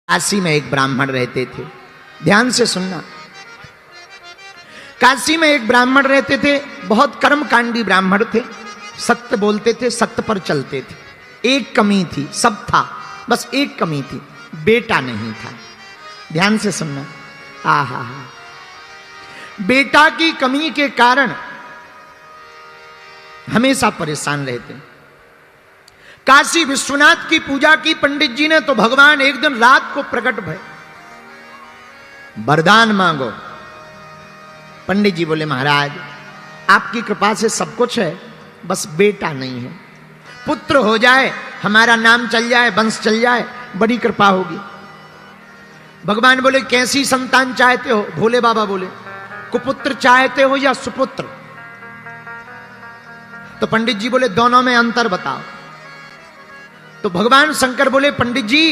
काशी में एक ब्राह्मण रहते थे। ध्यान से सुनना। काशी में एक ब्राह्मण रहते थे, बहुत कर्मकांडी ब्राह्मण थे, सत्य बोलते थे, सत्य पर चलते थे। एक कमी थी, सब था, बस एक कमी थी, बेटा नहीं था। ध्यान से सुनना। आहा, बेटा की कमी के कारण हमेशा परेशान रहते। काशी विश्वनाथ की पूजा की पंडित जी ने, तो भगवान एक दिन रात को प्रकट भय, वरदान मांगो। पंडित जी बोले, महाराज आपकी कृपा से सब कुछ है, बस बेटा नहीं है। पुत्र हो जाए, हमारा नाम चल जाए, वंश चल जाए, बड़ी कृपा होगी। भगवान बोले, कैसी संतान चाहते हो? भोले बाबा बोले, कुपुत्र चाहते हो या सुपुत्र? तो पंडित जी बोले, दोनों में अंतर बताओ। तो भगवान शंकर बोले, पंडित जी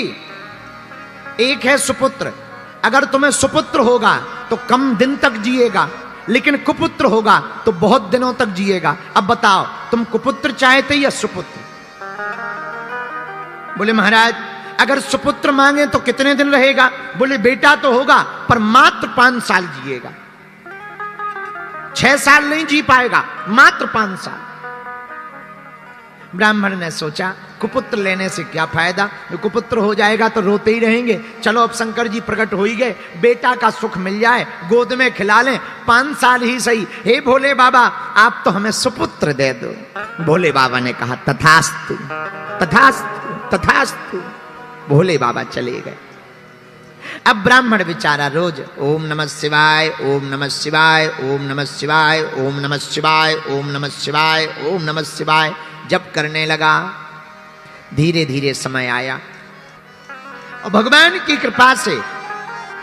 एक है सुपुत्र, अगर तुम्हें सुपुत्र होगा तो कम दिन तक जिएगा, लेकिन कुपुत्र होगा तो बहुत दिनों तक जिएगा। अब बताओ तुम कुपुत्र चाहते या सुपुत्र? बोले, महाराज अगर सुपुत्र मांगे तो कितने दिन रहेगा? बोले, बेटा तो होगा पर मात्र 5 साल जिएगा, 6 साल नहीं जी पाएगा, मात्र 5 साल। ब्राह्मण ने सोचा, कुपुत्र लेने से क्या फायदा, कुपुत्र हो जाएगा तो रोते ही रहेंगे। चलो अब शंकर जी प्रकट हो ही गए, बेटा का सुख मिल जाए, गोद में खिला लें, 5 साल ही सही। हे भोले बाबा आप तो हमें सुपुत्र दे दो। भोले बाबा ने कहा, तथास्तु तथास्तु तथास्तु। भोले बाबा चले गए। अब ब्राह्मण बेचारा रोज ओम नमः शिवाय, ओम नमः शिवाय, ओम नमः शिवाय, ओम नमः शिवाय, ओम नमः शिवाय, ओम नमः शिवाय जप करने लगा। धीरे धीरे समय आया और भगवान की कृपा से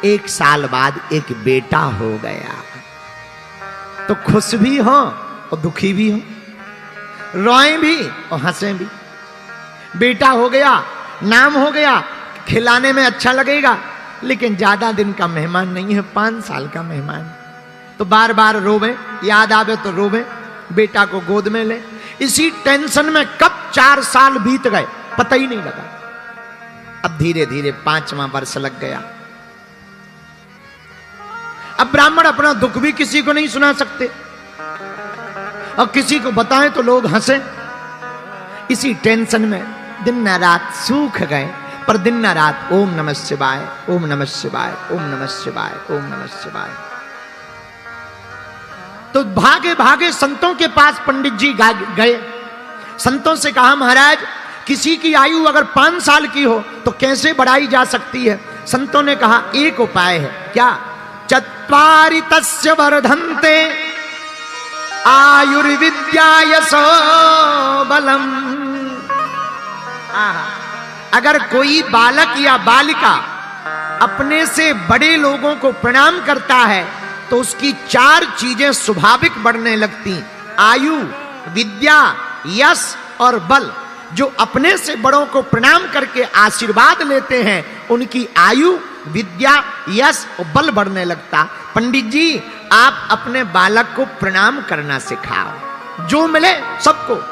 1 साल बाद एक बेटा हो गया। तो खुश भी हो और दुखी भी हो, रोए भी और हंसे भी। बेटा हो गया, नाम हो गया, खिलाने में अच्छा लगेगा, लेकिन ज्यादा दिन का मेहमान नहीं है, 5 साल का मेहमान। तो बार बार रोवे, याद आवे तो रोवे, बेटा को गोद में ले। इसी टेंशन में कब 4 साल बीत गए पता ही नहीं लगा। अब धीरे धीरे 5वां वर्ष लग गया। अब ब्राह्मण अपना दुख भी किसी को नहीं सुना सकते, और किसी को बताएं तो लोग हंसे। इसी टेंशन में दिन न रात सूख गए, पर दिन न रात ओम नमः शिवाय, ओम नमः शिवाय, ओम नमः शिवाय, ओम नमः शिवाय। तो भागे भागे संतों के पास पंडित जी गए। संतों से कहा, महाराज किसी की आयु अगर 5 साल की हो तो कैसे बढ़ाई जा सकती है? संतों ने कहा, एक उपाय है। क्या? चत्वारि तस्य वर्धन्ते आयुर्विद्या यशो बलम। अगर कोई बालक या बालिका अपने से बड़े लोगों को प्रणाम करता है तो उसकी 4 चीजें स्वाभाविक बढ़ने लगती, आयु, विद्या, यश और बल। जो अपने से बड़ों को प्रणाम करके आशीर्वाद लेते हैं उनकी आयु, विद्या, यश और बल बढ़ने लगता। पंडित जी आप अपने बालक को प्रणाम करना सिखाओ, जो मिले सबको।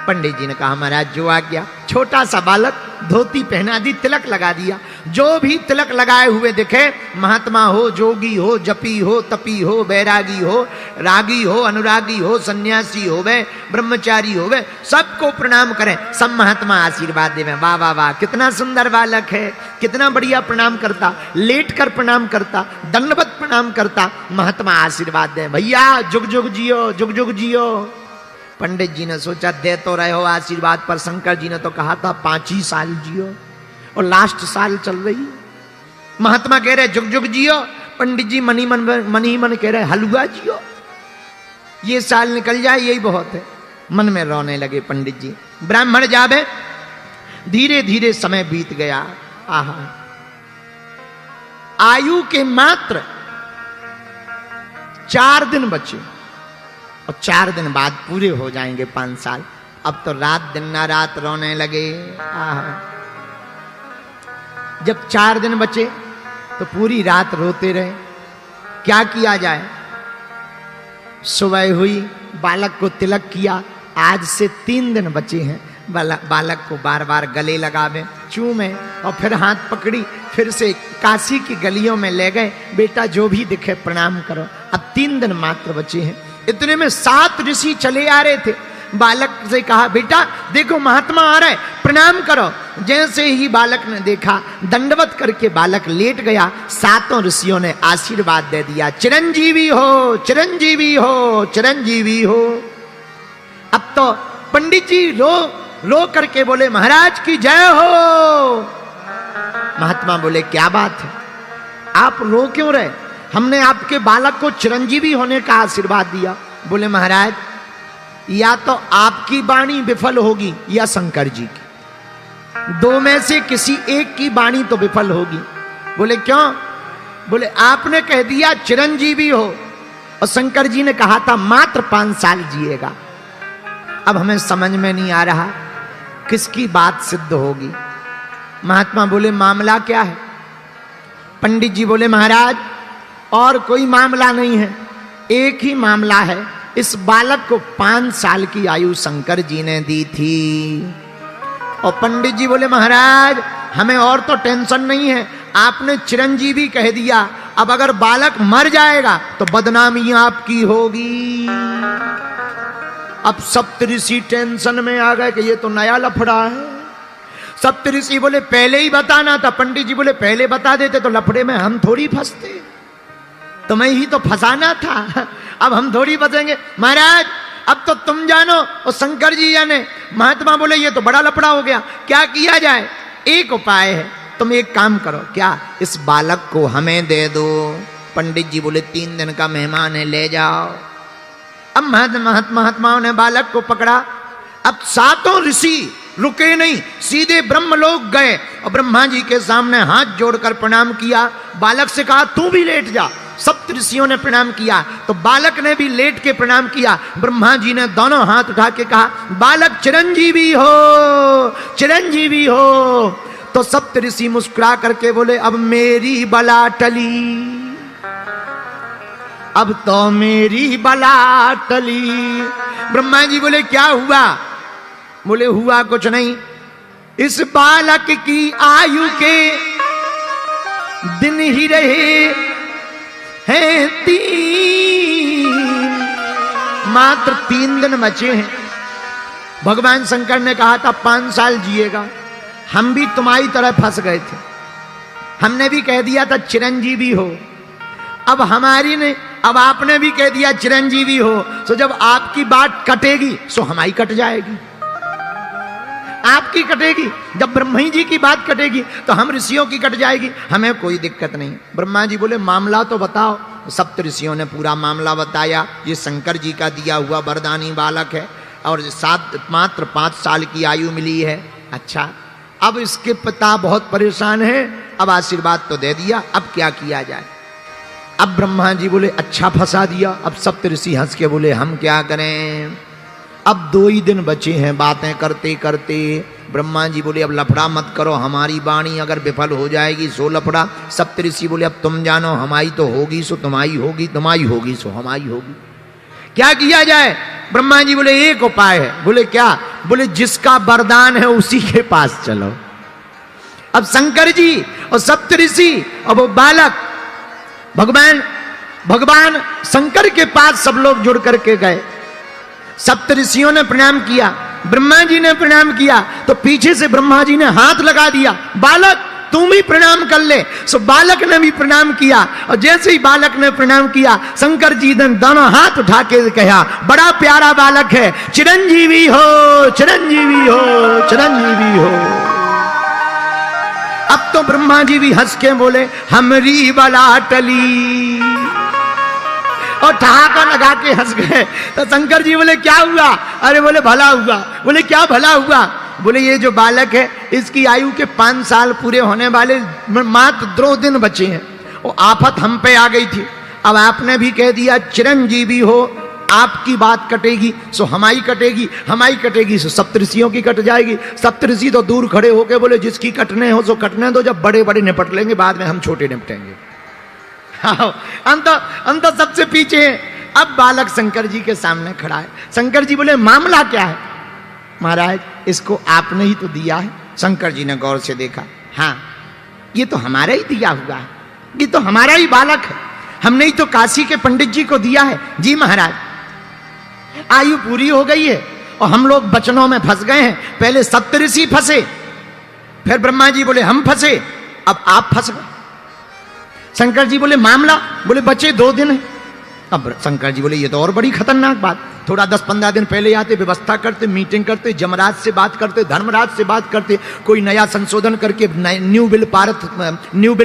पंडित जी ने कहा, महाराज जो आ गया। छोटा सा बालक, धोती पहना दी, तिलक लगा दिया। जो भी तिलक लगाए हुए दिखे, महात्मा हो, जोगी हो, जपी हो, तपी हो, बैरागी हो, रागी हो, अनुरागी हो, सन्यासी हो वे, ब्रह्मचारी हो वे, सबको प्रणाम करें। सब महात्मा आशीर्वाद देवे, वाह वाह वाह कितना सुंदर बालक है, कितना बढ़िया प्रणाम करता, लेट कर प्रणाम करता, दंडवत प्रणाम करता। महात्मा आशीर्वाद दे, भैया जुग जुग जियो, जुग जुग जियो। पंडित जी ने सोचा, दे तो रहे हो आशीर्वाद, पर शंकर जी ने तो कहा था 5 ही साल जियो, और लास्ट साल चल रही। महात्मा कह रहे जुग जुग जियो, पंडित जी मन ही मन कह रहे हलवा जियो, ये साल निकल जाए यही बहुत है। मन में रोने लगे पंडित जी। ब्राह्मण जावे, धीरे धीरे समय बीत गया। आहा, आयु के मात्र 4 दिन बचे, और 4 दिन बाद पूरे हो जाएंगे 5 साल। अब तो रात दिन ना रात रोने लगे। जब 4 दिन बचे तो पूरी रात रोते रहे। क्या किया जाए? सुबह हुई, बालक को तिलक किया। आज से 3 दिन बचे हैं, बालक को बार बार गले लगावे, चूमे और फिर हाथ पकड़ी, फिर से काशी की गलियों में ले गए। बेटा जो भी दिखे प्रणाम करो। अब 3 दिन मात्र बचे हैं। इतने में 7 ऋषि चले आ रहे थे। बालक से कहा बेटा देखो महात्मा आ रहा है, प्रणाम करो। जैसे ही बालक ने देखा, दंडवत करके बालक लेट गया। 7 ऋषियों ने आशीर्वाद दे दिया, चिरंजीवी हो, चिरंजीवी हो, चिरंजीवी हो। अब तो पंडित जी रो करके बोले महाराज की जय हो। महात्मा बोले क्या बात है, आप रो क्यों रहे? हमने आपके बालक को चिरंजीवी होने का आशीर्वाद दिया। बोले महाराज या तो आपकी वाणी विफल होगी या शंकर जी की, 2 में से किसी एक की वाणी तो विफल होगी। बोले क्यों? बोले आपने कह दिया चिरंजीवी हो और शंकर जी ने कहा था मात्र 5 साल जिएगा। अब हमें समझ में नहीं आ रहा किसकी बात सिद्ध होगी। महात्मा बोले मामला क्या है? पंडित जी बोले महाराज और कोई मामला नहीं है, एक ही मामला है। इस बालक को 5 साल की आयु शंकर जी ने दी थी। और पंडित जी बोले महाराज हमें और तो टेंशन नहीं है, आपने चिरंजीवी कह दिया, अब अगर बालक मर जाएगा तो बदनामी आपकी होगी। अब सप्तऋषि टेंशन में आ गए कि ये तो नया लफड़ा है। सप्तऋषि बोले पहले ही बताना था। पंडित जी बोले पहले बता देते तो लफड़े में हम थोड़ी फंसते, तुम्हें ही तो फंसाना था, अब हम थोड़ी फंसेंगे। महाराज अब तो तुम जानो और शंकर जी जाने। महात्मा बोले ये तो बड़ा लफड़ा हो गया, क्या किया जाए? एक उपाय है, तुम एक काम करो। क्या? इस बालक को हमें दे दो। पंडित जी बोले 3 दिन का मेहमान है, ले जाओ। अब महात्माओं ने बालक को पकड़ा। अब 7 ऋषि रुके नहीं, सीधे ब्रह्मलोक गए और ब्रह्मा जी के सामने हाथ जोड़कर प्रणाम किया। बालक से कहा तू भी लेट जा। सप्त ऋषियों ने प्रणाम किया तो बालक ने भी लेट के प्रणाम किया। ब्रह्मा जी ने दोनों हाथ उठा के कहा बालक चिरंजीवी हो, चिरंजीवी हो। तो सप्त ऋषि मुस्कुरा करके बोले अब मेरी बला टली, अब तो मेरी बला टली। ब्रह्मा जी बोले क्या हुआ? बोले हुआ कुछ नहीं, इस बालक की आयु के दिन ही रहे हैं 3, मात्र 3 दिन बचे हैं। भगवान शंकर ने कहा था 5 साल जिएगा। हम भी तुम्हारी तरह फंस गए थे, हमने भी कह दिया था चिरंजीवी हो। अब अब आपने भी कह दिया चिरंजीवी हो, तो जब आपकी बात कटेगी सो हमारी कट जाएगी। आपकी कटेगी, जब ब्रह्मा जी की बात कटेगी तो हम ऋषियों की कट जाएगी, हमें कोई दिक्कत नहीं। ब्रह्मा जी बोले मामला तो बताओ। सप्त ऋषियों ने पूरा मामला बताया। ये शंकर जी का दिया हुआ वरदानी बालक है और मात्र 5 साल की आयु मिली है। अच्छा, अब इसके पिता बहुत परेशान है, अब आशीर्वाद तो दे दिया, अब क्या किया जाए? अब ब्रह्मा जी बोले अच्छा फंसा दिया। अब सप्त ऋषि हंस के बोले हम क्या करें, अब 2 ही दिन बचे हैं बातें करते करते। ब्रह्मा जी बोले अब लफड़ा मत करो, हमारी वाणी अगर विफल हो जाएगी सो लफड़ा। सप्त ऋषि बोले अब तुम जानो, हमारी तो होगी सो तुम्हारी होगी, तुम्हारी होगी सो हमारी होगी। क्या किया जाए? ब्रह्मा जी बोले एक उपाय है। बोले क्या? बोले जिसका वरदान है उसी के पास चलो। अब शंकर जी और सप्त ऋषि और वो बालक भगवान शंकर के पास सब लोग जुड़ करके गए। सप्त ऋषियों ने प्रणाम किया, ब्रह्मा जी ने प्रणाम किया, तो पीछे से ब्रह्मा जी ने हाथ लगा दिया, बालक तुम भी प्रणाम कर ले। सो बालक ने भी प्रणाम किया और जैसे ही बालक ने प्रणाम किया शंकर जी ने दोनों हाथ उठा के कहा बड़ा प्यारा बालक है, चिरंजीवी हो, चिरंजीवी हो, चिरंजीवी हो। अब तो ब्रह्मा जी भी हंस के बोले हमरी बला टली और ठहाका लगा के हंस गए। तो शंकर जी बोले क्या हुआ? अरे बोले भला हुआ। बोले क्या भला हुआ? बोले ये जो बालक है इसकी आयु के 5 साल पूरे होने वाले मात्र 2 दिन बचे हैं, वो आफत हम पे आ गई थी। अब आपने भी कह दिया चिरंजीवी हो, आपकी बात कटेगी सो हमारी कटेगी, हमारी कटेगी सो सप्तऋषियों की कट जाएगी। सप्तऋषि तो दूर खड़े होके बोले जिसकी कटने हो सो कटने दो, जब बड़े बड़े निपट लेंगे बाद में हम छोटे निपटेंगे। अंत सबसे पीछे है। अब बालक शंकर जी के सामने खड़ा है। शंकर जी बोले मामला क्या है? महाराज इसको आपने ही तो दिया है, शंकर जी ने गौर से देखा, हाँ ये तो हमारा ही दिया हुआ है, ये तो हमारा ही बालक है, हमने ही तो काशी के पंडित जी को दिया है। जी महाराज, आयु पूरी हो गई है और हम लोग बचनों में फंस गए हैं। पहले सप्तऋषि फंसे, फिर ब्रह्मा जी बोले हम फंसे, अब आप फंस गए। शंकर जी बोले मामला, बोले बचे 2 दिन है। अब शंकर जी बोले ये तो और बड़ी खतरनाक बात, थोड़ा 10-15 दिन पहले आते, व्यवस्था करते, मीटिंग करते, जमराज से बात करते, धर्मराज से बात करते, कोई नया संशोधन करके न्यू बिल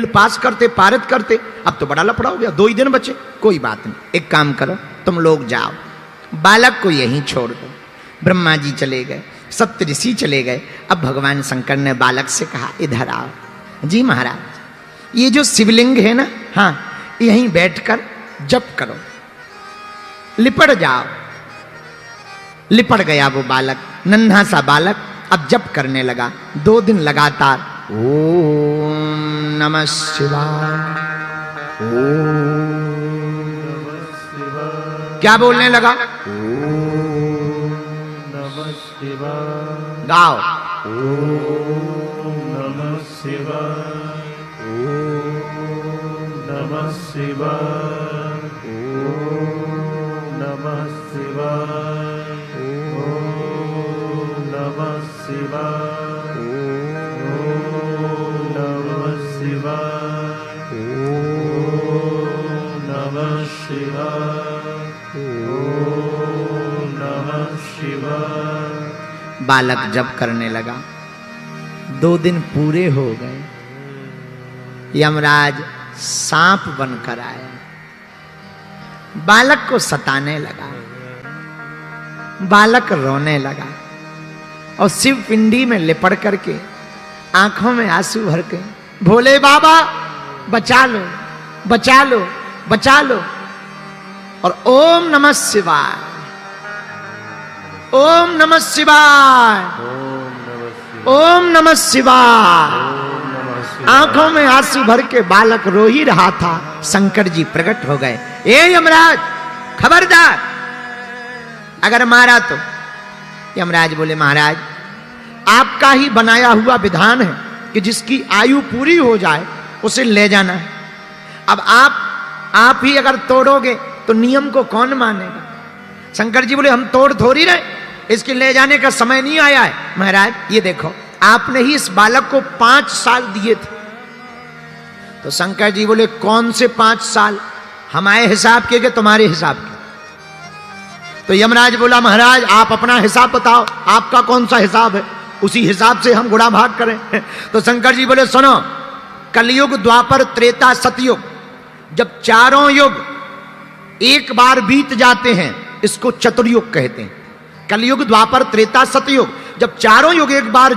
पास करते, पारित करते। अब तो बड़ा लफड़ा हो गया, 2 ही दिन बचे। कोई बात नहीं, एक काम करो, तुम लोग जाओ, बालक को यहीं छोड़ दो। ब्रह्मा जी चले गए, सप्तऋषि चले गए। अब भगवान शंकर ने बालक से कहा इधर आओ। जी महाराज, ये जो शिवलिंग है ना, हाँ यहीं बैठकर जप करो, लिपट जाओ। लिपट गया वो बालक, नन्हा सा बालक, अब जप करने लगा। 2 दिन लगातार ओम नमः शिवाय, ओम नमः शिवाय, क्या बोलने लगा? ओम नमः शिवाय, गाओ ओम नमः शिवाय, ओम नमः शिवाय, ओम नमः शिवाय, ओम नमः शिवाय, ओम नमः शिवाय, ओम नमः शिवाय, ओम नमः शिवाय। बालक जप करने लगा। 2 दिन पूरे हो गए। यमराज सांप बनकर आया, बालक को सताने लगा। बालक रोने लगा और शिव पिंडी में लिपट करके आंखों में आंसू भर के, भोले बाबा बचा लो, बचा लो, बचा लो। और ओम नमः शिवाय, ओम नमः शिवाय, ओम नमः शिवाय, आंखों में आंसू भर के बालक रो ही रहा था। शंकर जी प्रकट हो गए। ए यमराज, खबरदार, अगर मारा तो। यमराज बोले महाराज, आपका ही बनाया हुआ विधान है कि जिसकी आयु पूरी हो जाए उसे ले जाना है। अब आप ही अगर तोड़ोगे तो नियम को कौन मानेगा? शंकर जी बोले हम तोड़ थोड़ी रहे, इसके ले जाने का समय नहीं आया है। महाराज ये देखो, आपने ही इस बालक को 5 साल दिए थे। तो शंकर जी बोले कौन से 5 साल? हमारे हिसाब के तुम्हारे हिसाब के? तो यमराज बोला महाराज आप अपना हिसाब बताओ, आपका कौन सा हिसाब है, उसी हिसाब से हम गुणा भाग करें। तो शंकर जी बोले सुनो, कलयुग, द्वापर, त्रेता, सतयुग, जब चारों युग एक बार बीत जाते हैं इसको चतुर्युग कहते हैं। कलयुग, द्वापर, त्रेता, सतयुग, जब चारों युग एक बार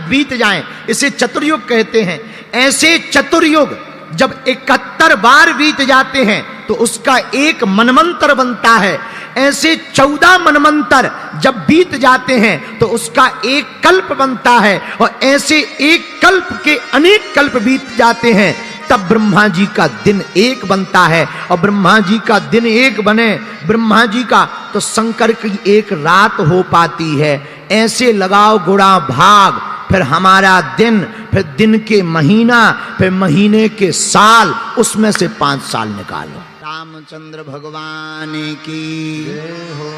बीत जाएं इसे चतुर्युग कहते हैं। ऐसे चतुर्युग जब 71 बार बीत जाते हैं तो उसका एक मनमंत्र बनता है। ऐसे 14 मनमंत्र जब बीत जाते हैं तो उसका एक कल्प बनता है। और ऐसे एक कल्प के अनेक कल्प बीत जाते हैं तब ब्रह्मा जी का दिन एक बनता है। और ब्रह्मा जी का दिन एक बने ब्रह्मा जी का, तो शंकर की एक रात हो पाती है। ऐसे लगाओ गुणा भाग, फिर हमारा दिन, फिर दिन के महीना, फिर महीने के साल, उसमें से 5 साल निकालो। रामचंद्र भगवान की जय हो,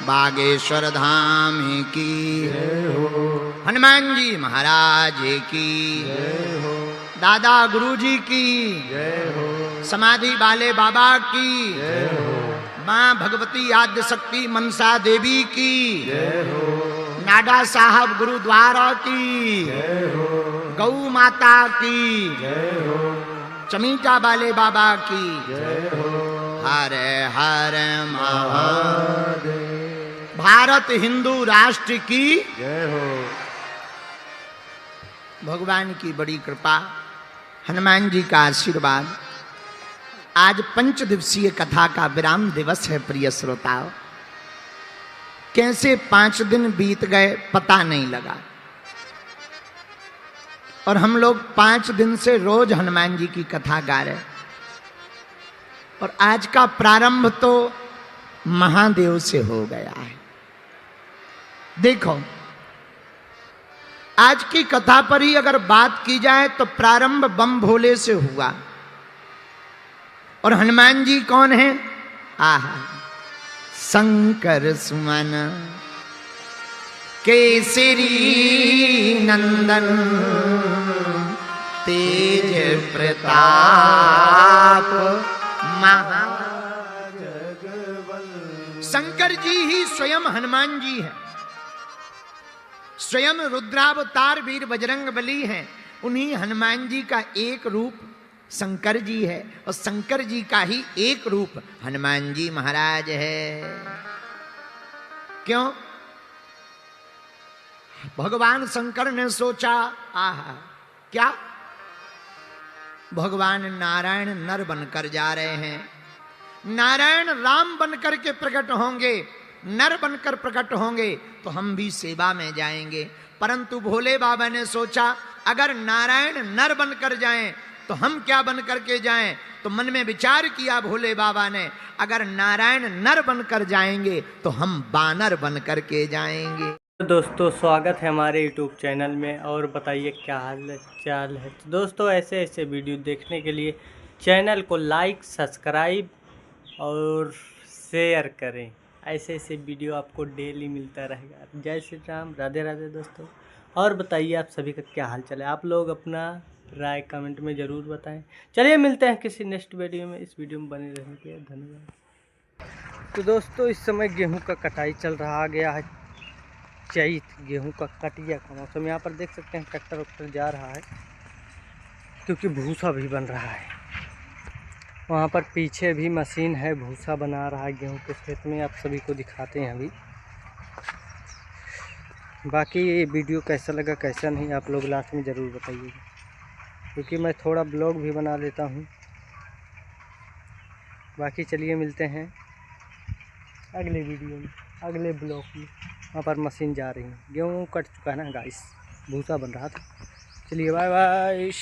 बागेश्वर धाम की जय हो, हनुमान जी महाराज की जय हो, दादा गुरु जी की जय हो, समाधि वाले बाबा की जय हो, मां भगवती आद्य शक्ति मनसा देवी की जय हो, नाडा साहब गुरुद्वारा की जय हो, गौ माता की जय हो, चमीटा वाले बाबा की जय हो, हर हर महादेव, भारत हिंदू राष्ट्र की जय हो। भगवान की बड़ी कृपा, हनुमान जी का आशीर्वाद। आज 5 दिवसीय कथा का विराम दिवस है प्रिय श्रोताओं। कैसे 5 दिन बीत गए पता नहीं लगा। और हम लोग 5 दिन से रोज हनुमान जी की कथा गा रहे। और आज का प्रारंभ तो महादेव से हो गया है। देखो, आज की कथा पर ही अगर बात की जाए तो प्रारंभ बम भोले से हुआ। और हनुमान जी कौन है? आहा, शंकर सुमन केसरी नंदन तेज प्रताप शंकर जी ही स्वयं हनुमान जी हैं, स्वयं रुद्रावतार वीर बजरंग बली हैं। उन्हीं हनुमान जी का एक रूप शंकर जी है और शंकर जी का ही एक रूप हनुमान जी महाराज है। क्यों? भगवान शंकर ने सोचा, आहा, क्या भगवान नारायण नर बनकर जा रहे हैं, नारायण राम बनकर के प्रकट होंगे, नर बनकर प्रकट होंगे तो हम भी सेवा में जाएंगे। परंतु भोले बाबा ने सोचा अगर नारायण नर बनकर जाएं तो हम क्या बनकर के जाएं? तो मन में विचार किया भोले बाबा ने, अगर नारायण नर बनकर जाएंगे तो हम बानर बनकर के जाएंगे। दोस्तों स्वागत है हमारे YouTube चैनल में। और बताइए क्या हाल चाल है। तो दोस्तों ऐसे ऐसे वीडियो देखने के लिए चैनल को लाइक सब्सक्राइब और शेयर करें। ऐसे ऐसे वीडियो आपको डेली मिलता रहेगा। जय श्री राम, राधे राधे दोस्तों। और बताइए आप सभी का क्या हाल चाल है। आप लोग अपना राय कमेंट में ज़रूर बताएं। चलिए मिलते हैं किसी नेक्स्ट वीडियो में। इस वीडियो में बने रहने के लिए धन्यवाद। तो दोस्तों इस समय गेहूं का कटाई चल रहा गया है, चैत गेहूं का कटिया का मौसम। यहाँ पर देख सकते हैं ट्रैक्टर वक्टर जा रहा है क्योंकि भूसा भी बन रहा है। वहाँ पर पीछे भी मशीन है, भूसा बना रहा है गेहूं के खेत में। आप सभी को दिखाते हैं अभी। बाकी ये वीडियो कैसा लगा कैसा नहीं आप लोग लास्ट में ज़रूर बताइएगा, क्योंकि मैं थोड़ा ब्लॉग भी बना लेता हूँ। बाकी चलिए मिलते हैं अगले वीडियो में, अगले ब्लॉग में। वहाँ पर मशीन जा रही है, गेहूँ कट चुका है ना गाइस, भूसा बन रहा था। चलिए बाय बाय।